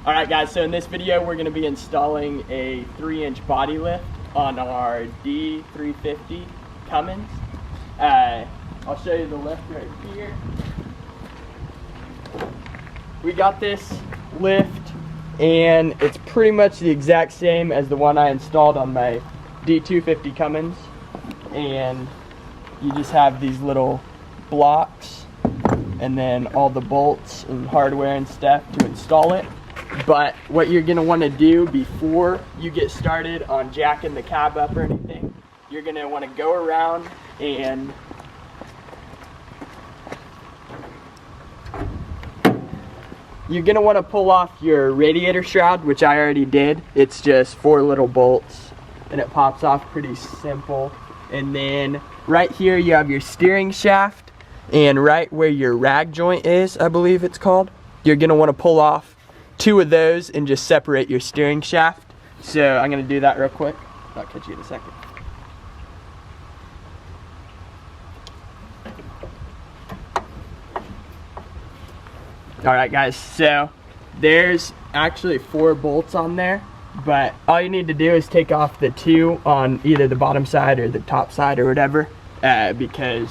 Alright guys, so in this video we're going to be installing a 3-inch body lift on our D350 Cummins. I'll show you the lift right here. We got this lift and it's pretty much the exact same as the one I installed on my D350 Cummins, and you just have these little blocks and then all the bolts and hardware and stuff to install it. But what you're going to want to do before you get started on jacking the cab up or anything, you're going to want to go around and you're going to want to pull off your radiator shroud, which I already did. It's just 4 little bolts and it pops off pretty simple. And then right here you have your steering shaft, and right where your rag joint is, I believe it's called, you're going to want to pull off 2 of those and just separate your steering shaft. So I'm going to do that real quick. I'll catch you in a second. Alright guys, so there's actually 4 bolts on there, but all you need to do is take off the 2 on either the bottom side or the top side or whatever, because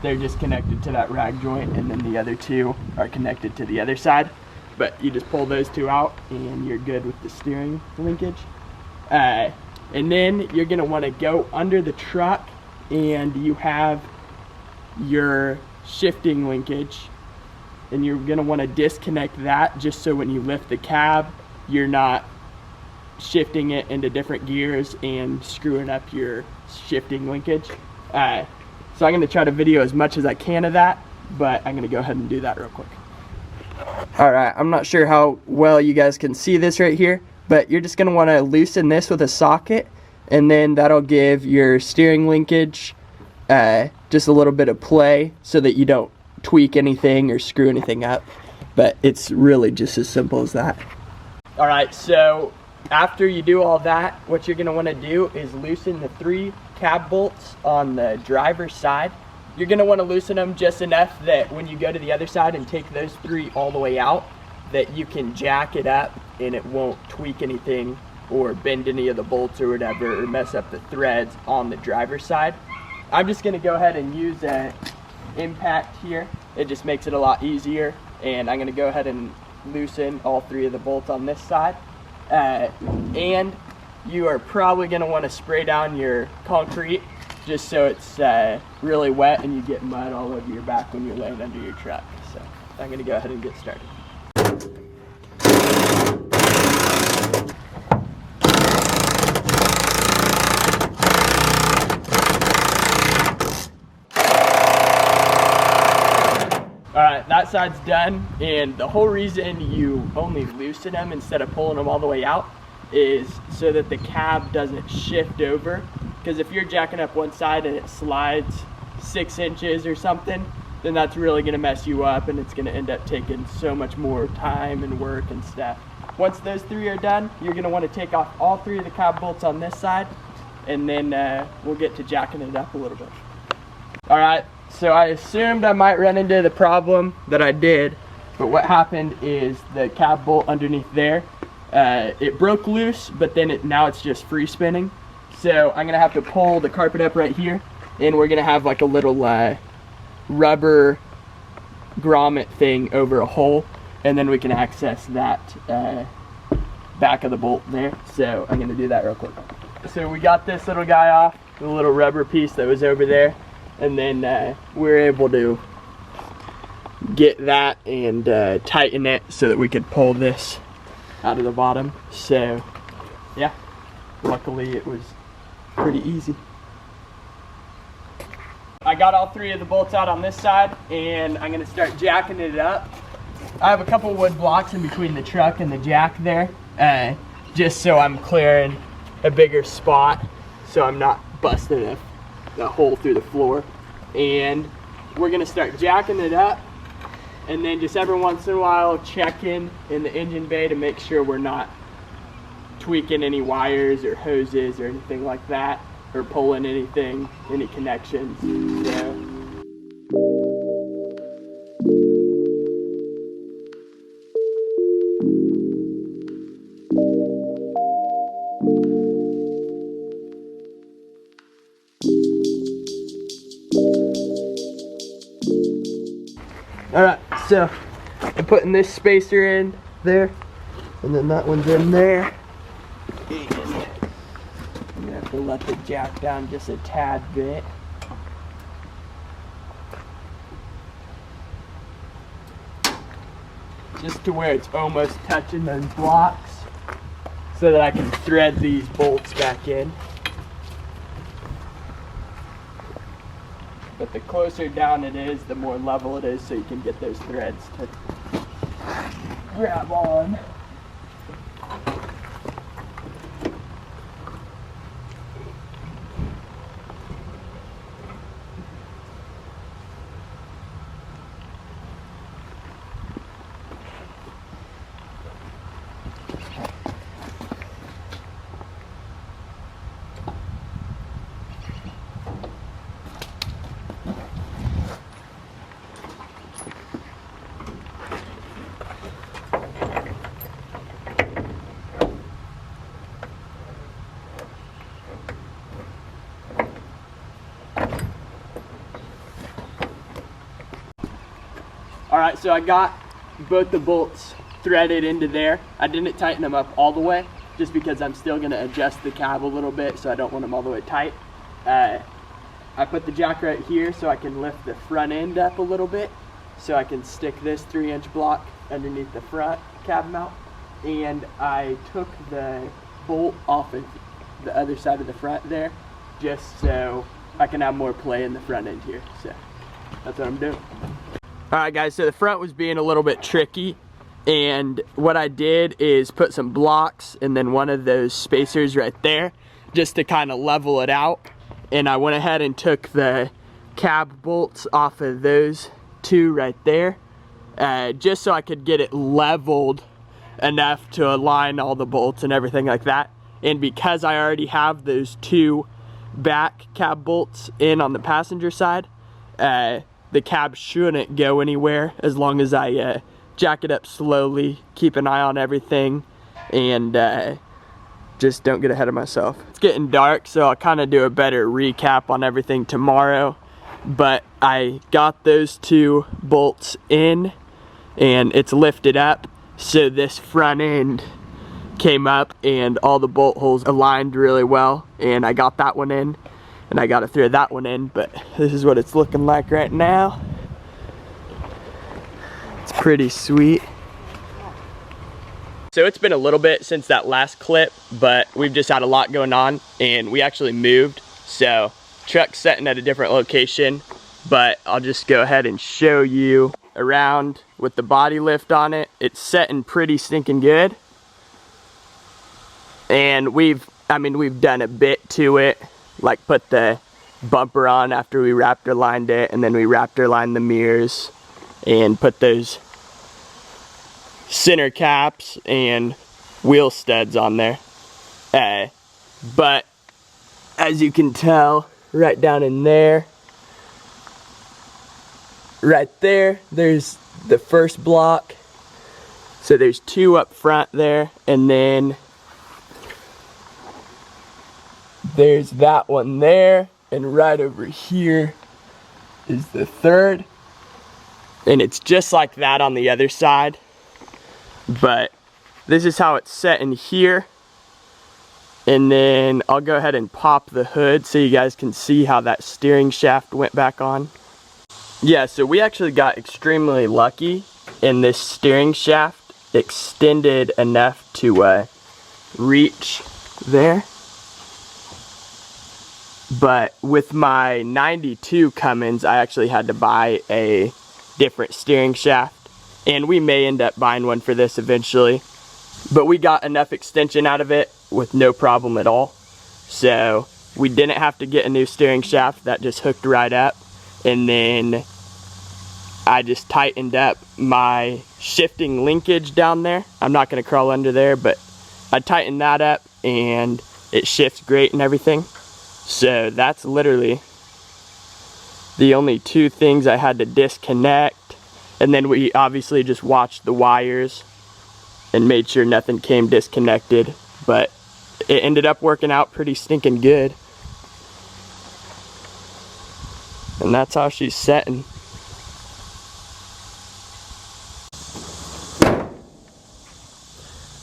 they're just connected to that rag joint, and then the other 2 are connected to the other side. But you just pull those 2 out and you're good with the steering linkage. And then you're going to want to go under the truck and you have your shifting linkage, and you're going to want to disconnect that just so when you lift the cab you're not shifting it into different gears and screwing up your shifting linkage. So I'm going to try to video as much as I can of that, but I'm going to go ahead and do that real quick. Alright, I'm not sure how well you guys can see this right here, but you're just going to want to loosen this with a socket, and then that'll give your steering linkage just a little bit of play so that you don't tweak anything or screw anything up. But it's really just as simple as that. Alright, so after you do all that, what you're going to want to do is loosen the 3 cab bolts on the driver's side. You're going to want to loosen them just enough that when you go to the other side and take those 3 all the way out, that you can jack it up and it won't tweak anything or bend any of the bolts or whatever, or mess up the threads on the driver's side. I'm just going to go ahead and use an impact here. It just makes it a lot easier, and I'm going to go ahead and loosen all 3 of the bolts on this side. And you are probably going to want to spray down your concrete just so it's really wet and you get mud all over your back when you're laying under your truck. So I'm going to go ahead and get started. Alright, that side's done, and the whole reason you only loosen them instead of pulling them all the way out is so that the cab doesn't shift over. Because if you're jacking up one side and it slides 6 inches or something, then that's really going to mess you up, and it's going to end up taking so much more time and work and stuff. Once those 3 are done, you're going to want to take off all 3 of the cab bolts on this side, and then we'll get to jacking it up a little bit. Alright, so I assumed I might run into the problem that I did, but what happened is the cab bolt underneath there, it broke loose, but then now it's just free spinning. So I'm going to have to pull the carpet up right here, and we're going to have like a little rubber grommet thing over a hole, and then we can access that back of the bolt there. So I'm going to do that real quick. So we got this little guy off, the little rubber piece that was over there, and then we were able to get that and tighten it so that we could pull this out of the bottom. So yeah, luckily it was pretty easy. I got all 3 of the bolts out on this side, and I'm going to start jacking it up. I have a couple wood blocks in between the truck and the jack there, just so I'm clearing a bigger spot so I'm not busting a hole through the floor. And we're going to start jacking it up, and then just every once in a while checking in the engine bay to make sure we're not tweaking any wires or hoses or anything like that, or pulling anything, any connections. So So I'm putting this spacer in there, and then that one's in there. And I'm gonna have to let the jack down just a tad bit. Just to where it's almost touching those blocks, so that I can thread these bolts back in. But the closer down it is, the more level it is, so you can get those threads to grab on. Alright, so I got both the bolts threaded into there. I didn't tighten them up all the way, just because I'm still going to adjust the cab a little bit, so I don't want them all the way tight. I put the jack right here so I can lift the front end up a little bit, so I can stick this 3-inch block underneath the front cab mount. And I took the bolt off of the other side of the front there, just so I can have more play in the front end here. So that's what I'm doing. Alright guys, so the front was being a little bit tricky, and what I did is put some blocks and then one of those spacers right there, just to kind of level it out. And I went ahead and took the cab bolts off of those two right there, just so I could get it leveled enough to align all the bolts and everything like that. And because I already have those two back cab bolts in on the passenger side, the cab shouldn't go anywhere as long as I jack it up slowly, keep an eye on everything, and just don't get ahead of myself. It's getting dark, so I'll kind of do a better recap on everything tomorrow. But I got those two bolts in, and it's lifted up, so this front end came up and all the bolt holes aligned really well, and I got that one in. And I gotta thread that one in, but this is what it's looking like right now. It's pretty sweet. So it's been a little bit since that last clip, but we've just had a lot going on, and we actually moved. So truck's sitting at a different location, but I'll just go ahead and show you around with the body lift on it. It's setting pretty stinking good. And we've done a bit to it. Like put the bumper on after we Raptor lined it, and then we Raptor lined the mirrors and put those center caps and wheel studs on there. But as you can tell, right down in there, right there, there's the first block. So there's two up front there, and then there's that one there, and right over here is the third. And it's just like that on the other side. But this is how it's set in here. And then I'll go ahead and pop the hood so you guys can see how that steering shaft went back on. Yeah, so we actually got extremely lucky, and this steering shaft extended enough to reach there. But with my 92 Cummins, I actually had to buy a different steering shaft, and we may end up buying one for this eventually. But we got enough extension out of it with no problem at all. So we didn't have to get a new steering shaft, that just hooked right up. And then I just tightened up my shifting linkage down there. I'm not gonna crawl under there, but I tightened that up and it shifts great and everything. So that's literally the only two things I had to disconnect. And then we obviously just watched the wires and made sure nothing came disconnected. But it ended up working out pretty stinking good. And that's how she's setting.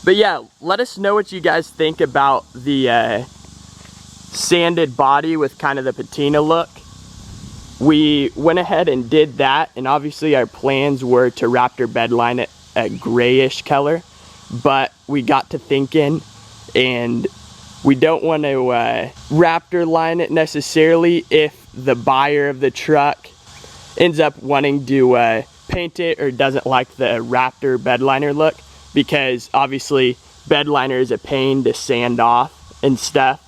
But yeah, let us know what you guys think about the sanded body with kind of the patina look. We went ahead and did that, and obviously our plans were to Raptor bedline it a grayish color, but we got to thinking, and we don't want to Raptor line it necessarily if the buyer of the truck ends up wanting to paint it or doesn't like the Raptor bedliner look, because obviously bedliner is a pain to sand off and stuff,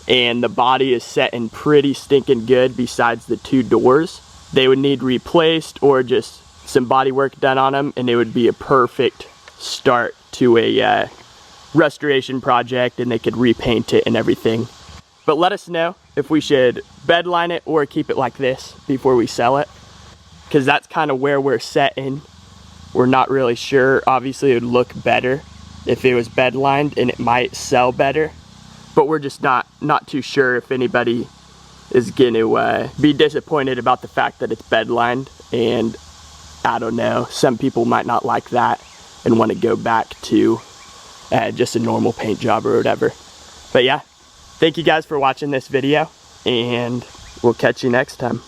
and the body is set in pretty stinking good besides the two doors. They would need replaced or just some body work done on them, and it would be a perfect start to a restoration project, and they could repaint it and everything. But let us know if we should bedline it or keep it like this before we sell it, because that's kind of where we're setting. We're not really sure. Obviously it would look better if it was bedlined, and it might sell better, but we're just not too sure if anybody is going to be disappointed about the fact that it's bedlined. And I don't know, some people might not like that and want to go back to just a normal paint job or whatever. But yeah, thank you guys for watching this video, and we'll catch you next time.